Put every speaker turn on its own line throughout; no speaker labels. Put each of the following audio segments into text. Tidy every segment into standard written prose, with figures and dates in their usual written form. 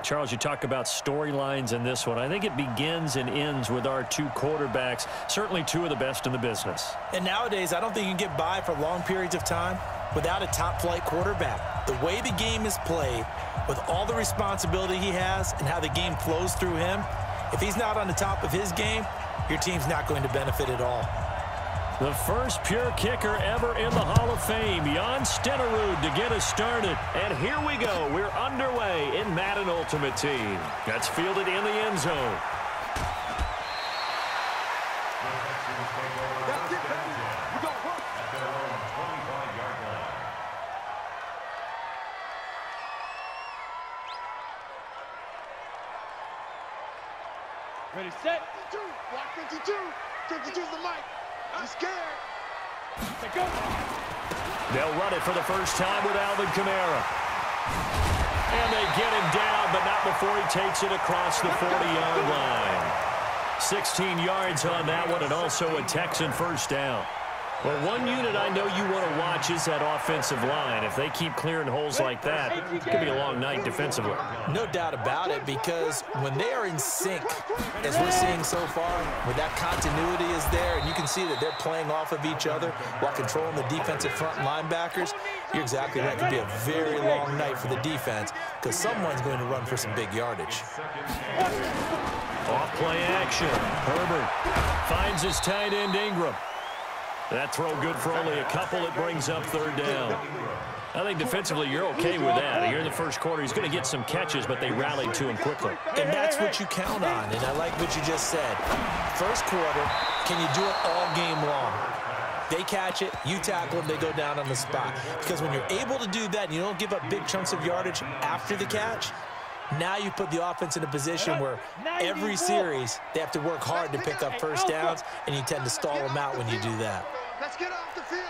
Charles, you talk about storylines in this one. I think it begins and ends with our two quarterbacks, certainly two of the best in the business.
And nowadays, I don't think you can get by for long periods of time without a top-flight quarterback. The way the game is played, with all the responsibility he has and how the game flows through him, if he's not on the top of his game, your team's not going to benefit at all.
The first pure kicker ever in the Hall of Fame, Jan Stenerud, to get us started. And here we go. We're underway in Madden Ultimate Team. That's fielded in the end zone.
Ready, set. 52. Block 52. 52's the mic. I'm scared. Go.
They'll run it for the first time with Alvin Kamara. And they get him down, but not before he takes it across the 40-yard line. 16 yards on that one, and also a Texan first down. Well, one unit I know you want to watch is that offensive line. If they keep clearing holes like that, it could be a long night defensively.
No doubt about it, because when they are in sync, as we're seeing so far, where that continuity is there, and you can see that they're playing off of each other while controlling the defensive front linebackers, you're exactly right. It could be a very long night for the defense, because someone's going to run for some big yardage.
Off play action. Herbert finds his tight end Ingram. That throw good for only a couple. It brings up third down. I think defensively you're okay with that. Here in the first quarter, he's going to get some catches, but they rallied to him quickly.
And that's what you count on, and I like what you just said. First quarter, can you do it all game long? They catch it, you tackle them, they go down on the spot. Because when you're able to do that and you don't give up big chunks of yardage after the catch, now you put the offense in a position where every series they have to work hard to pick up first downs, and you tend to stall them out when you do that.
Let's get off the field.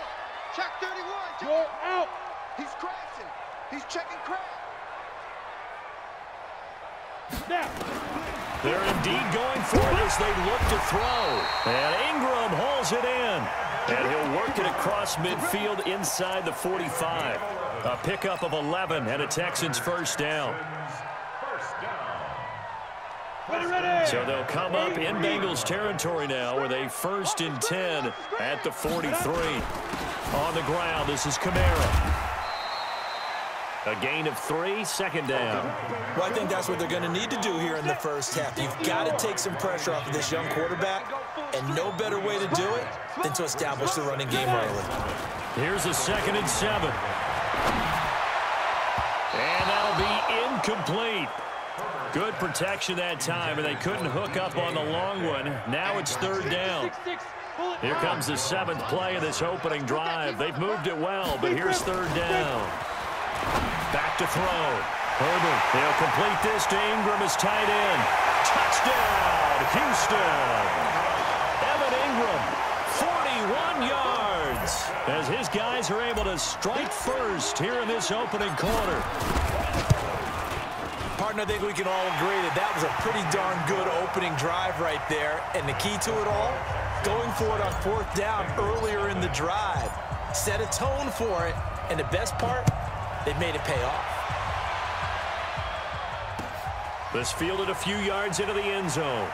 Check 31. You're out. He's crashing. He's checking crash.
Now. They're indeed going for it as they look to throw. And Ingram hauls it in. And he'll work it across midfield inside the 45. A pickup of 11 and a Texans first down. So they'll come up in Bengals territory now with a 1st and 10 at the 43. On the ground, this is Kamara. A gain of 3, second down.
Well, I think that's what they're going to need to do here in the first half. You've got to take some pressure off of this young quarterback, and no better way to do it than to establish the running game early.
Here's a 2nd and 7. And that'll be incomplete. Good protection that time, and they couldn't hook up on the long one. Now it's third down. Here comes the 7th play of this opening drive. They've moved it well, but here's third down. Back to throw. Herbert, they'll complete this to Ingram as tight end. Touchdown, Houston. Evan Ingram, 41 yards, as his guys are able to strike first here in this opening quarter.
Partner, I think we can all agree that that was a pretty darn good opening drive right there. And the key to it all, going for it on 4th down earlier in the drive. Set a tone for it. And the best part, they made it pay off.
This fielded a few yards into the end zone.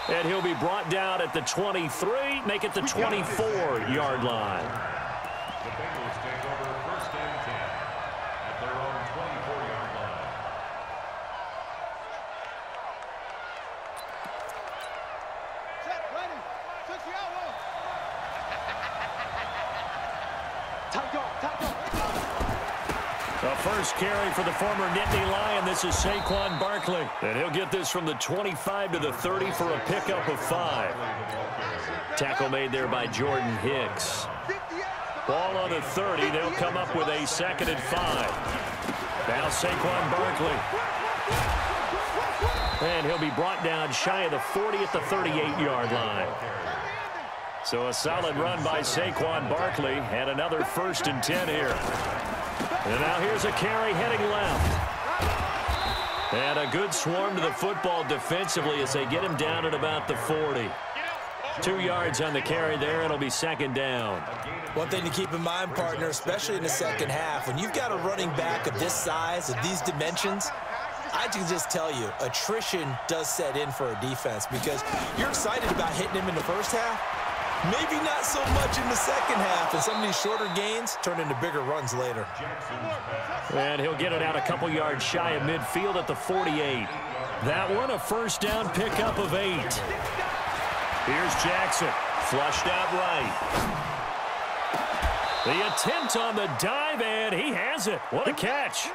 And he'll be brought down at the 23, make it the 24-yard line.
The Bengals take over 1st and 10 at their own 24-yard line.
Set, ready. Touch the elbow. Time go.
The first carry for the former Nittany Lion. This is Saquon Barkley. And he'll get this from the 25 to the 30 for a pickup of 5. Tackle made there by Jordan Hicks. Ball on the 30. They'll come up with a 2nd and 5. Now Saquon Barkley. And he'll be brought down shy of the 40 at the 38-yard line. So a solid run by Saquon Barkley, and another 1st and 10 here. And now here's a carry heading left. And a good swarm to the football defensively as they get him down at about the 40. 2 yards on the carry there. It'll be second down.
One thing to keep in mind, partner, especially in the second half, when you've got a running back of this size, of these dimensions, I can just tell you, attrition does set in for a defense because you're excited about hitting him in the first half. Maybe not so much in the second half, and some of these shorter gains turn into bigger runs later.
And he'll get it out a couple yards shy of midfield at the 48. That one a first down pickup of 8. Here's Jackson, flushed out right. The attempt on the dive, and he has it. What a catch.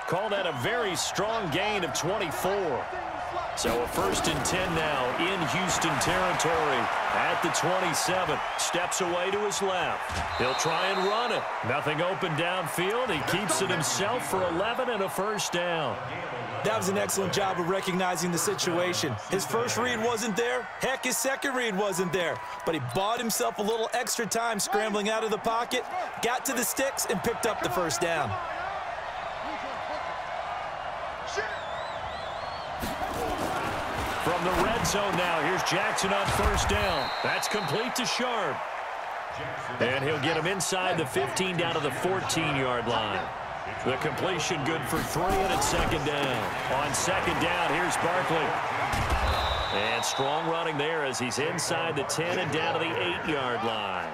Call that a very strong gain of 24. So a first and 10 now in Houston territory at the 27. Steps away to his left. He'll try and run it. Nothing open downfield. He keeps it himself for 11 and a first down.
That was an excellent job of recognizing the situation. His first read wasn't there. Heck, his second read wasn't there. But he bought himself a little extra time scrambling out of the pocket, got to the sticks, and picked up the first down.
From the red zone now, here's Jackson on first down. That's complete to Sharp. And he'll get him inside the 15 down to the 14-yard line. The completion good for 3, and it's second down. On second down, here's Barkley. And strong running there as he's inside the 10 and down to the 8-yard line.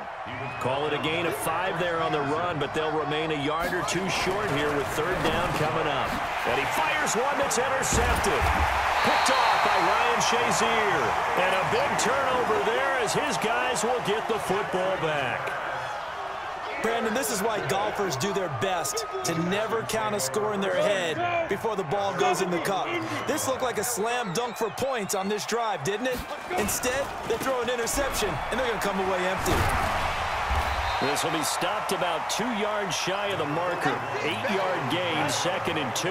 Call it a gain of 5 there on the run, but they'll remain a yard or 2 short here with third down coming up. And he fires one that's intercepted. Picked off by Ryan Shazier. And a big turnover there as his guys will get the football back.
Brandon, this is why golfers do their best to never count a score in their head before the ball goes in the cup. This looked like a slam dunk for points on this drive, didn't it? Instead, they throw an interception, and they're going to come away empty.
This will be stopped about 2 yards shy of the marker. 8-yard gain, second and 2.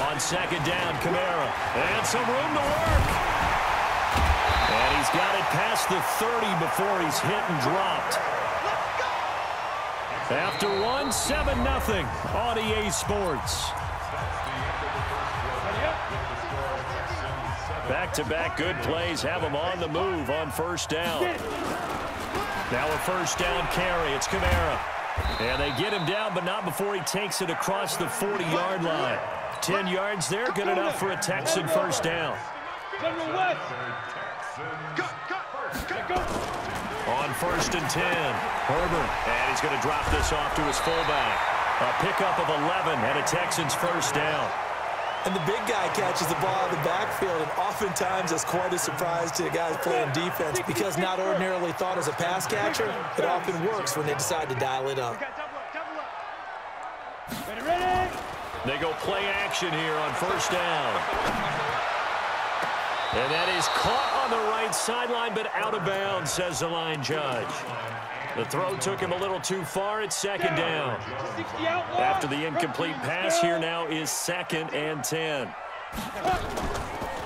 On second down, Kamara. And some room to work. And he's got it past the 30 before he's hit and dropped. After one, 7-0 on EA Sports. Back-to-back good plays have him on the move on first down. Now a first down carry. It's Kamara. And they get him down, but not before he takes it across the 40-yard line. 10 yards there, good enough for a Texan first down. On first and 10, Herbert. And he's going to drop this off to his fullback. A pickup of 11 and a Texans first down.
And the big guy catches the ball out of the backfield, and oftentimes it's quite a surprise to the guys playing defense because not ordinarily thought as a pass catcher, it often works when they decide to dial it up.
They go play action here on first down. And that is caught on the right sideline, but out of bounds, says the line judge. The throw took him a little too far. It's second down. After the incomplete pass, here now is second and 10.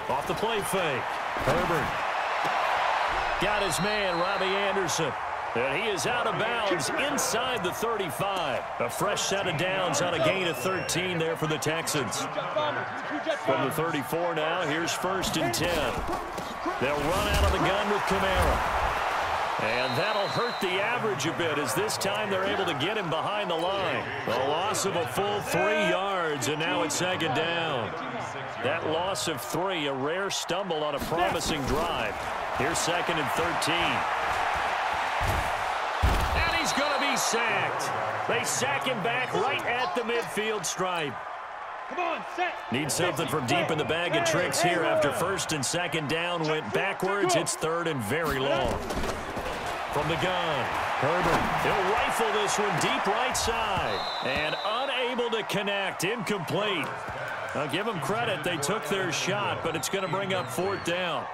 Off the play fake. Herbert. Got his man, Robbie Anderson. And he is out of bounds inside the 35. A fresh set of downs on a gain of 13 there for the Texans. From the 34 now, here's first and 10. They'll run out of the gun with Kamara. And that'll hurt the average a bit as this time they're able to get him behind the line. A loss of a full 3 yards, and now it's second down. That loss of 3, a rare stumble on a promising drive. Here's second and 13. And he's going to be sacked. They sack him back right at the midfield stripe. Need something from deep in the bag of tricks here after first and second down went backwards. It's third and very long. From the gun, Herbert. He'll rifle this one deep right side. And unable to connect. Incomplete. I'll give them credit. They took their shot, but it's going to bring up fourth down.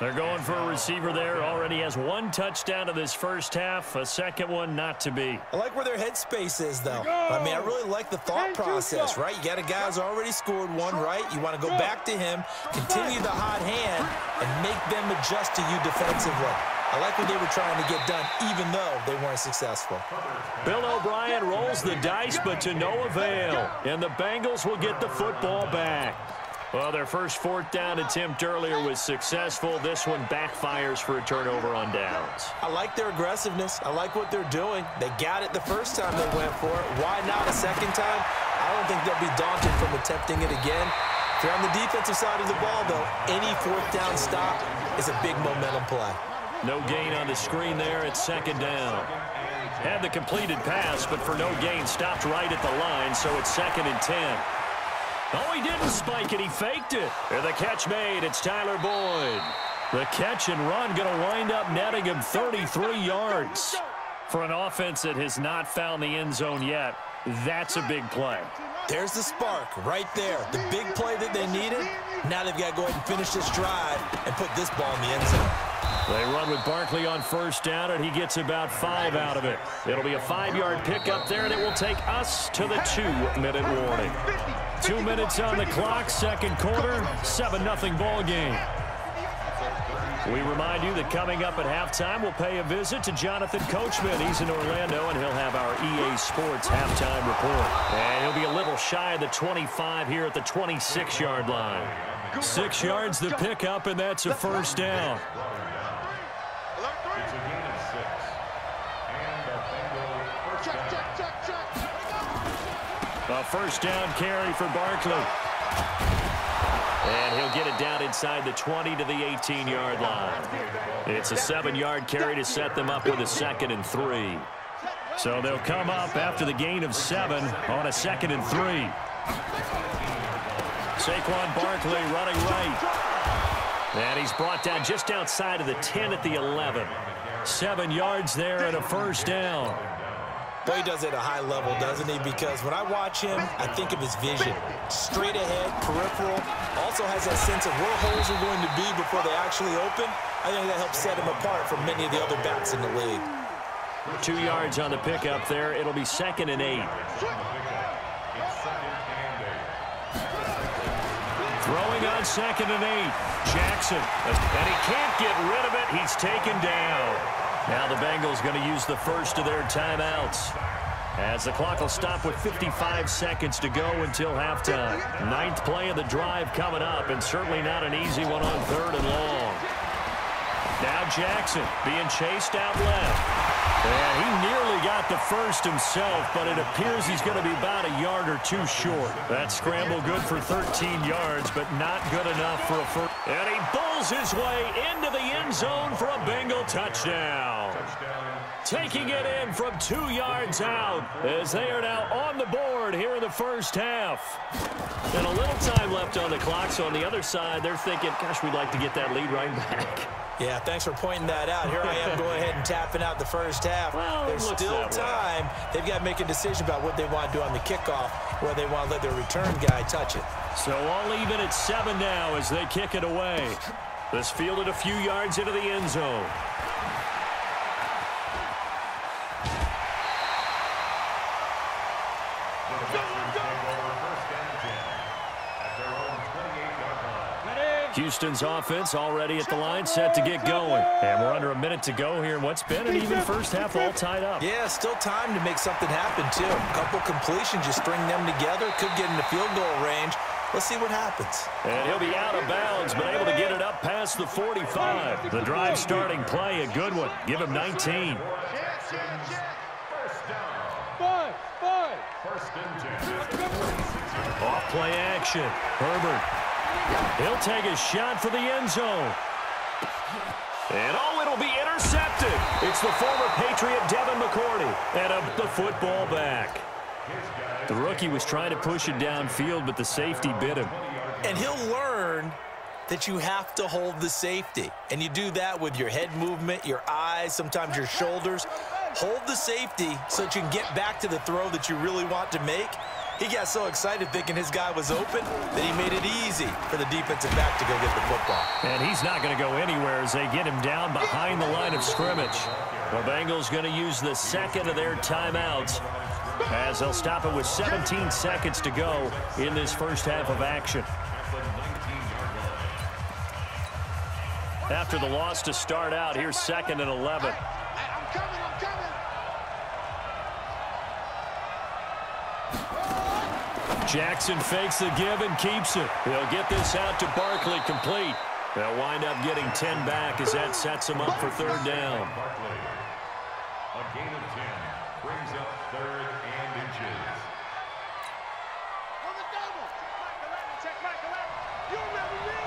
They're going for a receiver there. Already has 1 touchdown in this first half. A second one not to be.
I like where their headspace is, though. I mean, I really like the thought process, right? You got a guy who's already scored 1, right? You want to go back to him, continue the hot hand, and make them adjust to you defensively. I like what they were trying to get done, even though they weren't successful.
Bill O'Brien rolls the dice, but to no avail. And the Bengals will get the football back. Well, their first fourth down attempt earlier was successful. This one backfires for a turnover on downs.
I like their aggressiveness. I like what they're doing. They got it the first time they went for it. Why not a second time? I don't think they'll be daunted from attempting it again. If you're on the defensive side of the ball, though, any fourth down stop is a big momentum play.
No gain on the screen there at second down. Had the completed pass, but for no gain, stopped right at the line, so it's 2nd and 10. Oh, he didn't spike it. He faked it. And the catch made. It's Tyler Boyd. The catch and run going to wind up netting him 33 yards. For an offense that has not found the end zone yet, that's a big play.
There's the spark right there. The big play that they needed. Now they've got to go ahead and finish this drive and put this ball in the end zone.
They run with Barkley on first down, and he gets about 5 out of it. It'll be a 5-yard pickup there, and it will take us to the 2-minute warning. 2 minutes on the clock, second quarter, 7-0 ball game. We remind you that coming up at halftime, we'll pay a visit to Jonathan Coachman. He's in Orlando, and he'll have our EA Sports halftime report. And he'll be a little shy of the 25 here at the 26-yard line. 6 yards the pickup, and that's a first down.
It's a gain of 6. And the Bengals first down.
A first down carry for Barkley. And he'll get it down inside the 20 to the 18-yard line. It's a 7-yard carry to set them up with a 2nd and 3. So they'll come up after the gain of 7 on a 2nd and 3. Saquon Barkley running right. And he's brought down just outside of the 10 at the 11. 7 yards there and a first down.
Boy, he does it at a high level, doesn't he? Because when I watch him, I think of his vision. Straight ahead, peripheral. Also has that sense of where holes are going to be before they actually open. I think that helps set him apart from many of the other backs in the league.
2 yards on the pickup there. It'll be 2nd and 8. Throwing on 2nd and 8. Jackson. And he can't get rid of it. He's taken down. Now the Bengals going to use the first of their timeouts, as the clock will stop with 55 seconds to go until halftime. 9th play of the drive coming up, and certainly not an easy one on 3rd and long. Now Jackson being chased out left. And he nearly got the first himself, but it appears he's going to be about a yard or 2 short. That scramble good for 13 yards, but not good enough for a first. And he bulls his way into the end zone for a Bengal touchdown. Taking it in from 2 yards out, as they are now on the board here in the first half. And a little time left on the clock, so on the other side, they're thinking, gosh, we'd like to get that lead right back.
Yeah, thanks for pointing that out. Here I am going ahead and tapping out the first half.
Well,
there's still time. They've got to make a decision about what they want to do on the kickoff, where they want to let their return guy touch it.
So all even at 7 now as they kick it away. This fielded a few yards into the end zone. Houston's offense already at the line, set to get going. And we're under a minute to go here in what's been an even first half, all tied up.
Yeah, still time to make something happen, too. A couple completions, you string them together, could get into field goal range. Let's see what happens.
And he'll be out of bounds, but able to get it up past the 45. The drive starting play, a good one. Give him 19. Off play action. Herbert. He'll take a shot for the end zone. And oh, it'll be intercepted. It's the former Patriot Devin McCourty. And the football back. The rookie was trying to push it downfield, but the safety bit him.
And he'll learn that you have to hold the safety. And you do that with your head movement, your eyes, sometimes your shoulders. Hold the safety so that you can get back to the throw that you really want to make. He got so excited thinking his guy was open that he made it easy for the defensive back to go get the football.
And he's not going to go anywhere as they get him down behind the line of scrimmage. The Bengals going to use the second of their timeouts as they'll stop it with 17 seconds to go in this first half of action. After the loss to start out, here's 2nd and 11.
I'm coming.
Jackson fakes the give and keeps it. He'll get this out to Barkley, complete. They'll wind up getting 10 back as that sets them up for third down.
A gain of 10 brings up third and inches.
On the double. Check Michael out. You remember me.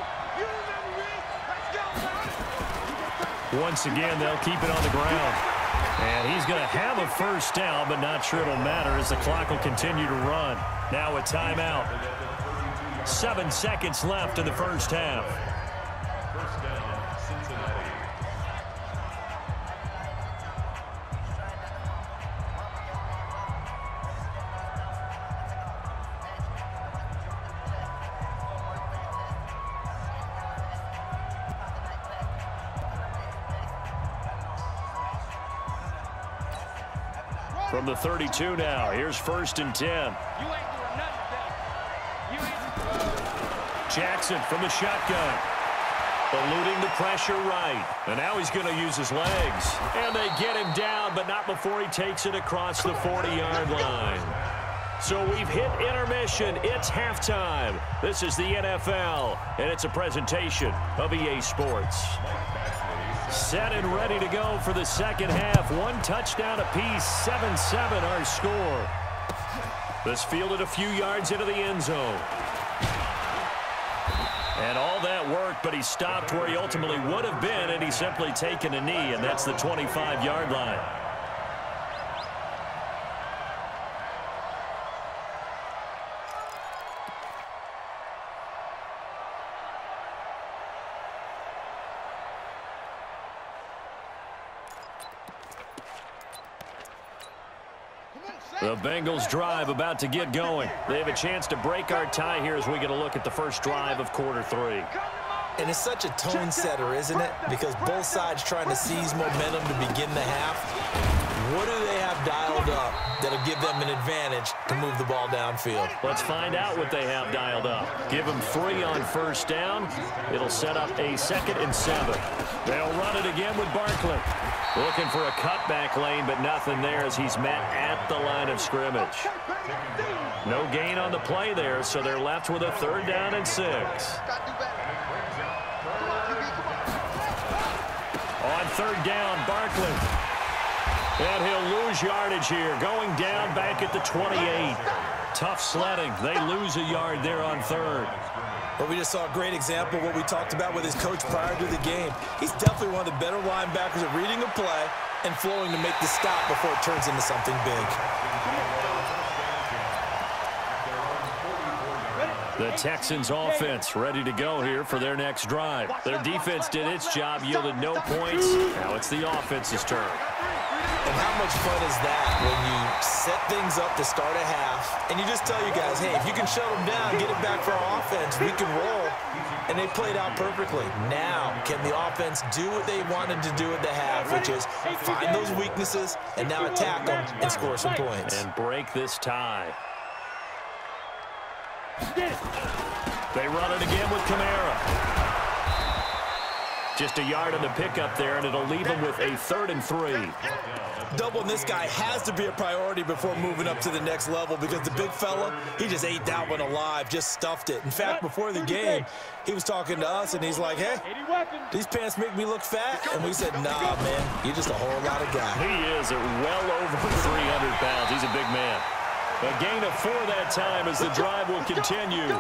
Let's go, man.
Once again, they'll keep it on the ground. And he's going to have a first down, but not sure it'll matter as the clock will continue to run. Now a timeout. 7 seconds left in the first half.
First down, Cincinnati.
From the 32 now, here's 1st and 10.
You ain't doing nothing today. You ain't.
Jackson from the shotgun. Eluding the pressure right. And now he's going to use his legs. And they get him down, but not before he takes it across the 40-yard line. So we've hit intermission. It's halftime. This is the NFL, and it's a presentation of EA Sports. Set and ready to go for the second half. 1 touchdown apiece, 7-7 our score. This fielded a few yards into the end zone. And all that worked, but he stopped where he ultimately would have been, and he's simply taken a knee, and that's the 25-yard line. The Bengals drive about to get going. They have a chance to break our tie here as we get a look at the first drive of quarter 3.
And it's such a tone setter, isn't it? Because both sides trying to seize momentum to begin the half. What do they have dialed up that'll give them an advantage to move the ball downfield?
Let's find out what they have dialed up. Give them 3 on first down. It'll set up a 2nd and 7. They'll run it again with Barkley. Looking for a cutback lane, but nothing there as he's met at the line of scrimmage. No gain on the play there, so they're left with a 3rd down and 6. On 3rd down, Barkley. And he'll lose yardage here, going down back at the 28. Tough sledding. They lose a yard there on 3rd.
Well, we just saw a great example of what we talked about with his coach prior to the game. He's definitely one of the better linebackers at reading a play and flowing to make the stop before it turns into something big.
The Texans offense ready to go here for their next drive. Their defense did its job, yielded no points. Now it's the offense's turn.
And how much fun is that when you set things up to start a half and you just tell you guys, hey, if you can shut them down, get it back for our offense, we can roll. And they played out perfectly. Now, can the offense do what they wanted to do at the half, which is find those weaknesses and now attack them and score some points.
And break this tie. They run it again with Kamara. Just a yard on the pickup there, and it'll leave them with a 3rd and 3.
Doubling this guy has to be a priority before moving up to the next level because the big fella, he just ate that one alive, just stuffed it. In fact, before the game, he was talking to us, and he's like, hey, these pants make me look fat. And we said, nah, man, you're just a whole lot of guy.
He is at well over 300 pounds. He's a big man. A gain of 4 that time as the drive will continue.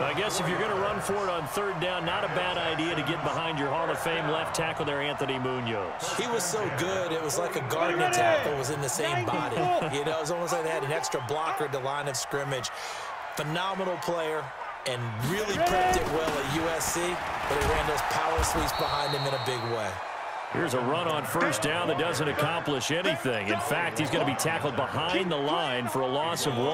I guess if you're going to run for it on 3rd down, not a bad idea to get behind your Hall of Fame left tackle there, Anthony Munoz.
He was so good, it was like a Gardner tackle was in the same body. You know, it was almost like they had an extra blocker at the line of scrimmage. Phenomenal player and really prepped it well at USC, but he ran those power sweeps behind him in a big way.
Here's a run on 1st down that doesn't accomplish anything. In fact, he's going to be tackled behind the line for a loss of 1.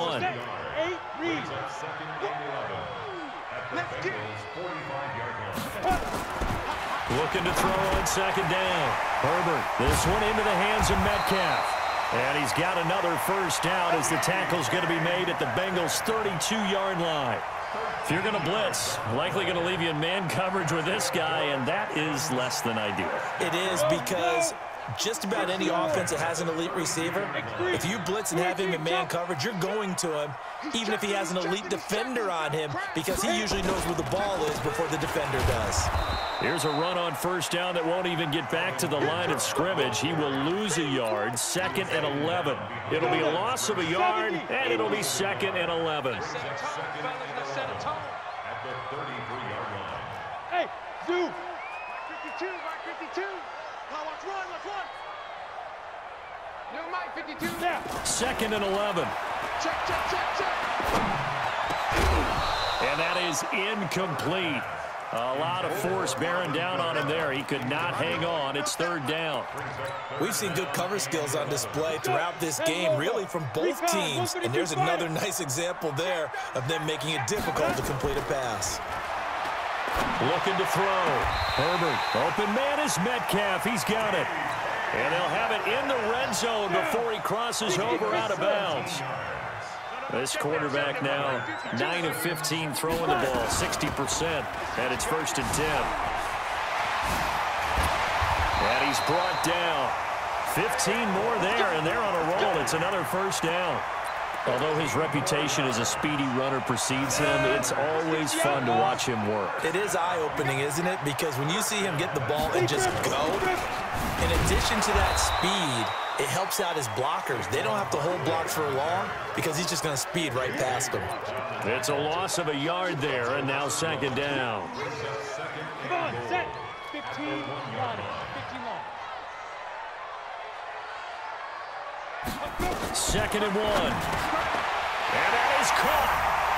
Looking to throw on 2nd down. Herbert, this one into the hands of Metcalf. And he's got another 1st down as the tackle's going to be made at the Bengals' 32-yard line. If you're going to blitz, likely going to leave you in man coverage with this guy, and that is less than ideal.
It is because just about any offense that has an elite receiver, if you blitz and have him in man coverage, you're going to him, even if he has an elite defender on him, because he usually knows where the ball is before the defender does.
Here's a run on first down that won't even get back to the line of scrimmage. He will lose a yard, 2nd and 11. It'll be a loss of a yard, and it'll be 2nd and 11.
At the 33-yard line.
Hey, Zoo! 52, Mark 52. Watch one, watch one. New Mike 52 now.
2nd and 11.
Check, check, check, check.
And that is incomplete. A lot of force bearing down on him there. He could not hang on. It's 3rd down.
We've seen good cover skills on display throughout this game, really from both teams. And there's another nice example there of them making it difficult to complete a pass.
Looking to throw. Herbert. Open man is Metcalf. He's got it. And they'll have it in the red zone before he crosses over out of bounds. This quarterback now 9 of 15 throwing the ball, 60%, and it's 1st and 10. And he's brought down. 15 more there, and they're on a roll. It's another 1st down. Although his reputation as a speedy runner precedes him, it's always fun to watch him work.
It is eye-opening, isn't it? Because when you see him get the ball and just go, in addition to that speed, it helps out his blockers. They don't have to hold blocks for long because he's just going to speed right past them.
It's a loss of a yard there, and now 2nd down.
Come on, set. 15 long. 15 long.
2nd and 1. And that is caught.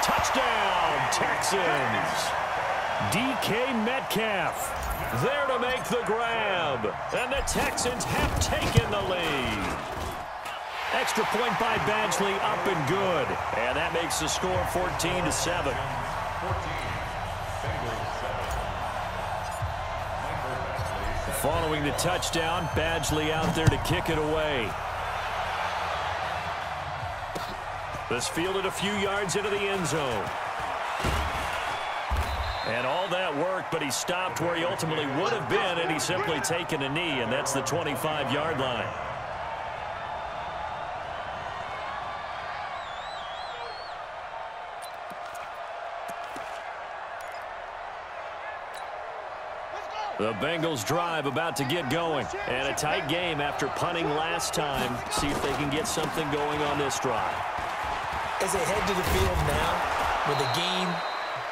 Touchdown, Texans. DK Metcalf there to make the grab. And the Texans have taken the lead. Extra point by Badgley, up and good. And that makes the score 14-7. Following the touchdown, Badgley out there to kick it away. This fielded a few yards into the end zone. And all that work, but he stopped where he ultimately would have been, and he's simply taken a knee, and that's the 25-yard line. The Bengals drive about to get going, and a tight game after punting last time. See if they can get something going on this drive.
As they head to the field now, with the game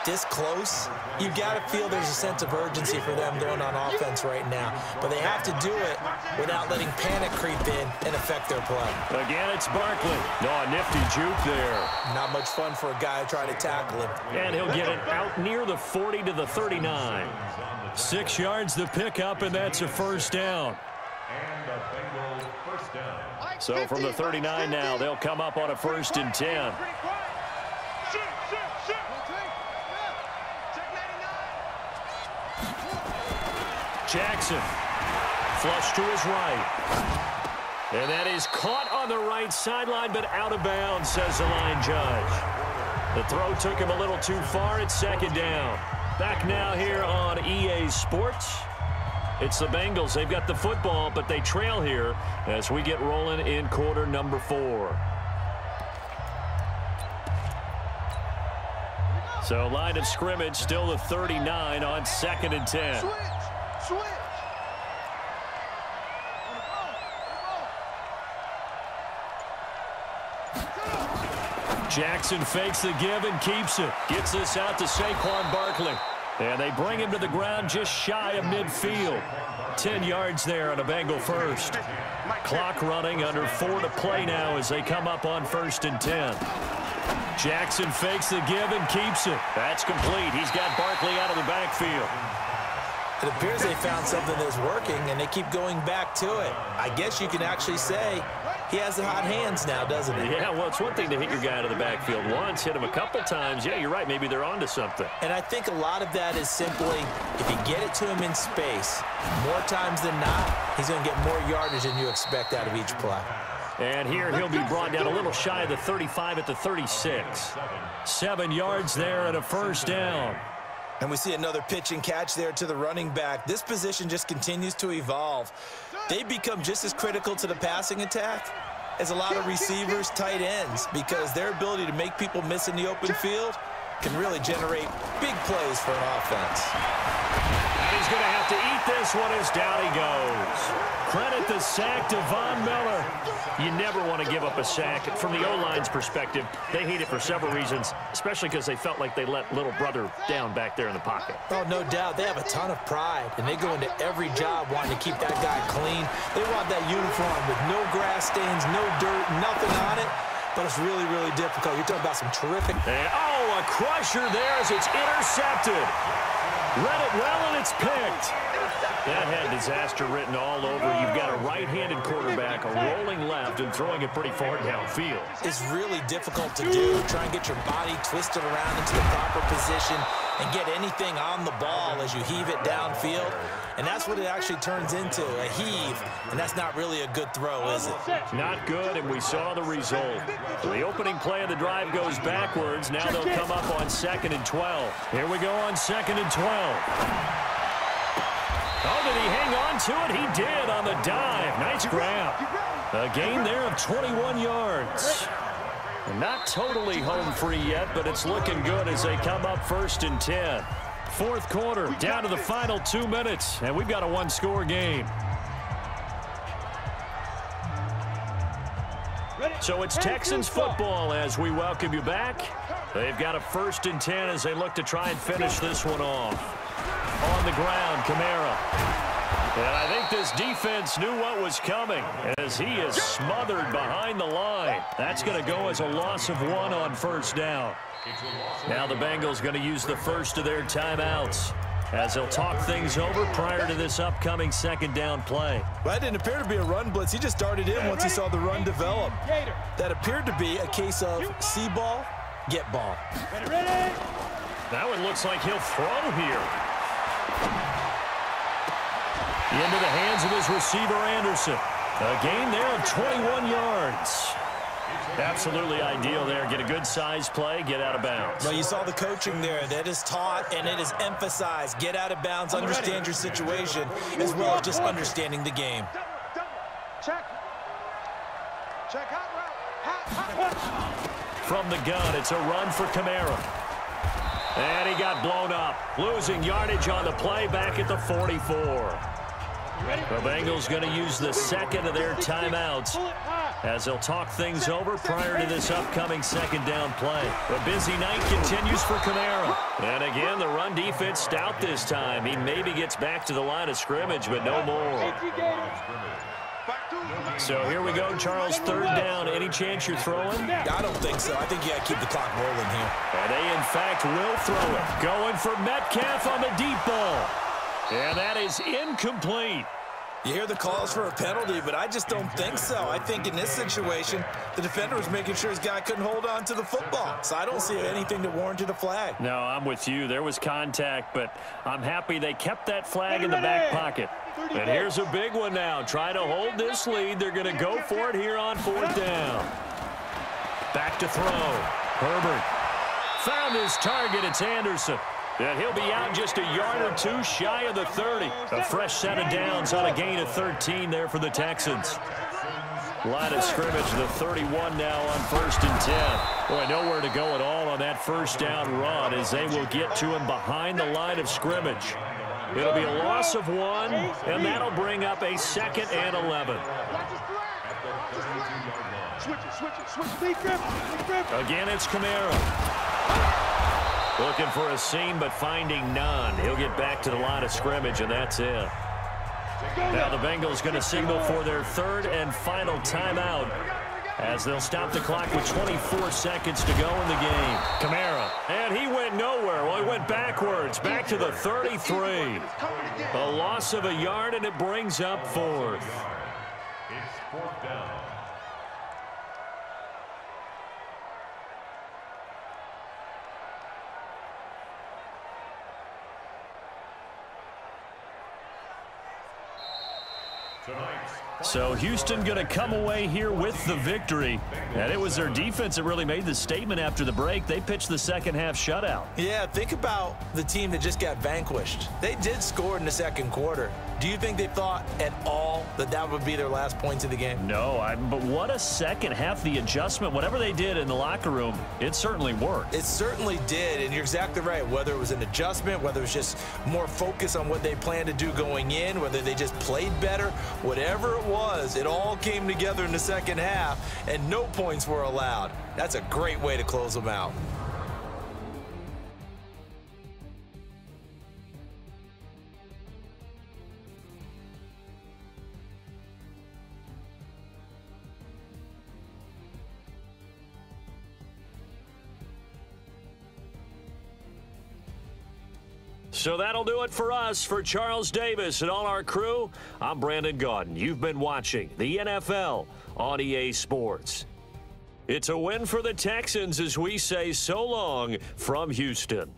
this close, you've got to feel there's a sense of urgency for them going on offense right now. But they have to do it without letting panic creep in and affect their play.
Again, it's Barkley. No, a nifty juke there.
Not much fun for a guy to try to tackle him.
And he'll get it out near the 40 to the 39. 6 yards the pickup, and that's a 1st down.
And a Bengal 1st down.
So from the 39 now, they'll come up on a 1st and 10. Jackson, flush to his right. And that is caught on the right sideline, but out of bounds, says the line judge. The throw took him a little too far. It's 2nd down. Back now here on EA Sports. It's the Bengals. They've got the football, but they trail here as we get rolling in quarter number 4. So line of scrimmage still the 39 on 2nd and 10.
Switch.
Jackson fakes the give and keeps it. Gets this out to Saquon Barkley. And they bring him to the ground just shy of midfield. 10 yards there on a Bengal 1st. Clock running under 4 to play now as they come up on 1st and 10. Jackson fakes the give and keeps it. That's complete. He's got Barkley out of the backfield.
It appears they found something that's working, and they keep going back to it. I guess you can actually say he has the hot hands now, doesn't he?
Yeah, well, it's one thing to hit your guy out of the backfield once, hit him a couple times. Yeah, you're right. Maybe they're onto something.
And I think a lot of that is simply if you get it to him in space, more times than not, he's going to get more yardage than you expect out of each play.
And here he'll be brought down a little shy of the 35 at the 36. 7 yards there and a 1st down.
And we see another pitch and catch there to the running back. This position just continues to evolve. They become just as critical to the passing attack is a lot of receivers, tight ends, because their ability to make people miss in the open field can really generate big plays for an offense.
And he's going to have to eat this one as down he goes. Credit the sack to Von Miller. You never want to give up a sack. From the O-line's perspective, they hate it for several reasons, especially because they felt like they let little brother down back there in the pocket.
Oh, no doubt. They have a ton of pride, and they go into every job wanting to keep that guy clean. They want that uniform with no grass stains, no dirt, nothing on it. But it's really, really difficult. You're talking about some terrific...
And, oh, a crusher there as it's intercepted. Read it well, and it's picked. That had disaster written all over. You've got a right-handed quarterback, a rolling left, and throwing it pretty far downfield.
It's really difficult to do. Try and get your body twisted around into the proper position and get anything on the ball as you heave it downfield. And that's what it actually turns into, a heave. And that's not really a good throw, is it?
Not good, and we saw the result. The opening play of the drive goes backwards. Now they'll come up on 2nd and 12. Here we go on 2nd and 12. Oh, did he hang on to it? He did on the dive. Nice grab. A gain there of 21 yards. Not totally home free yet, but it's looking good as they come up 1st and 10. Fourth quarter, down to the final 2 minutes, and we've got a one-score game. So it's Texans football as we welcome you back. They've got a 1st and 10 as they look to try and finish this one off. On the ground, Kamara. And I think this defense knew what was coming as he is smothered behind the line. That's going to go as a loss of 1 on 1st down. Now the Bengals going to use the first of their timeouts as they'll talk things over prior to this upcoming 2nd down play.
Well, that didn't appear to be a run blitz. He just darted in once he saw the run develop. That appered to be a case of see ball, get ball.
That one looks like he'll throw here. Into the hands of his receiver, Anderson. A gain there of 21 yards. Absolutely ideal there. Get a good size play, get out of bounds.
Well, you saw the coaching there. That is taught and it is emphasized. Get out of bounds, understand your situation, as well as just understanding the game.
Check. Check hot route.
From the gun, it's a run for Kamara. And he got blown up. Losing yardage on the play back at the 44. The Bengals going to use the 2nd of their timeouts as they'll talk things over prior to this upcoming 2nd down play. The busy night continues for Kamara. And again, the run defense stout this time. He maybe gets back to the line of scrimmage, but no more. So here we go, Charles, 3rd down. Any chance you're throwing?
I don't think so. I think you got to keep the clock rolling here.
And they, in fact, will throw it. Going for Metcalf on the deep ball. And that is incomplete.
You hear the calls for a penalty, but I just don't think so. I think in this situation, the defender was making sure his guy couldn't hold on to the football. So I don't see anything that warranted a flag.
No, I'm with you. There was contact, but I'm happy they kept that flag in the back pocket. And here's a big one now. Trying to hold this lead. They're going to go for it here on 4th down. Back to throw. Herbert found his target. It's Anderson. And he'll be out just a yard or 2 shy of the 30. A fresh set of downs on a gain of 13 there for the Texans. Line of scrimmage, the 31 now on 1st and 10. Boy, nowhere to go at all on that 1st down run as they will get to him behind the line of scrimmage. It'll be a loss of 1, and that'll bring up a 2nd and 11. Again, it's Kamara. Looking for a seam, but finding none. He'll get back to the line of scrimmage, and that's it. Now the Bengals going to signal for their 3rd and final timeout as they'll stop the clock with 24 seconds to go in the game. Kamara, and he went nowhere. Well, he went backwards, back to the 33. A loss of a yard, and it brings up 4th.
It's 4th down.
So Houston going to come away here with the victory. And it was their defense that really made the statement after the break. They pitched the second-half shutout.
Yeah, think about the team that just got vanquished. They did score in the second quarter. Do you think they thought at all that that would be their last points of the game?
No, but what a second half. The adjustment, whatever they did in the locker room, it certainly worked.
It certainly did, and you're exactly right. Whether it was an adjustment, whether it was just more focus on what they planned to do going in, whether they just played better, whatever it was, it all came together in the second half, and no points were allowed. That's a great way to close them out.
So that'll do it for us. For Charles Davis and all our crew, I'm Brandon Gaudin. You've been watching the NFL on EA Sports. It's a win for the Texans as we say so long from Houston.